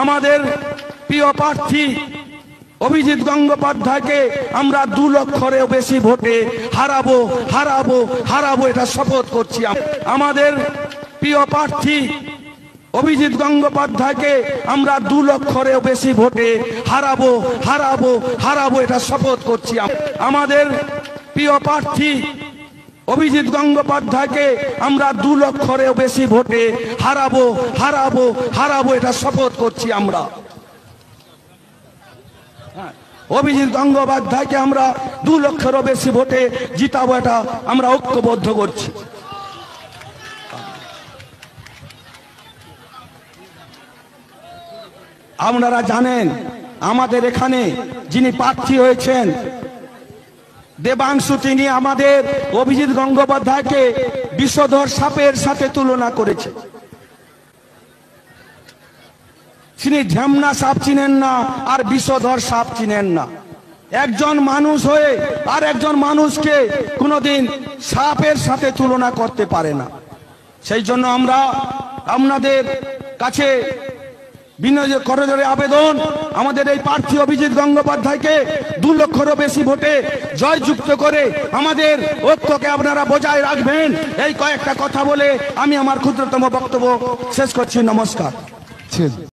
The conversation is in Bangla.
আমাদের প্রিয় প্রার্থী অভিজিৎ গঙ্গোপাধ্যায়কে আমরা 2 লক্ষেরও বেশি ভোটে হারাবো হারাবো হারাবো এটা শপথ করছি। আমাদের প্রিয় প্রার্থী অভিজিৎ গঙ্গোপাধ্যায়কে আমরা 2 লক্ষেরও বেশি ভোটে হারাবো হারাবো হারাবো এটা শপথ করছি। আমাদের প্রিয় প্রার্থী অভিজিৎ গঙ্গোপাধ্যায়কে আমরা 2 লক্ষেরও বেশি ভোটে হারাবো হারাবো হারাবো এটা শপথ করছি। আমরা অভিজিৎ গঙ্গোপাধ্যায়কে আমরা 2 লক্ষেরও বেশি ভোটে জিতাবো, এটা আমরা ঐক্যবদ্ধ করছি। আপনারা জানেন আমাদের এখানে যিনি প্রার্থী হয়েছেন দেবাংশু, তিনি আমাদের অভিজিৎ গঙ্গোপাধ্যায়কে বিষধর সাপের সাথে তুলনা করেছে। তিনি ঝামনা সাপ চিনেন না আর বিষধর সাপ চিনেন না। একজন মানুষ হয়ে আর একজন মানুষকে কোনোদিন সাপের সাথে তুলনা করতে পারে না। সেই জন্য আমরা আপনাদের কাছে বিনয় করজোড়ে আবেদন, আমাদের এই প্রার্থী অভিজিৎ গঙ্গোপাধ্যায়কে 2 লক্ষেরও বেশি ভোটে জয়যুক্ত করে আমাদের ঐক্যকে আপনারা বজায় রাখবেন। এই কয়েকটা কথা বলে আমি আমার ক্ষুদ্রতম বক্তব্য শেষ করছি। নমস্কার।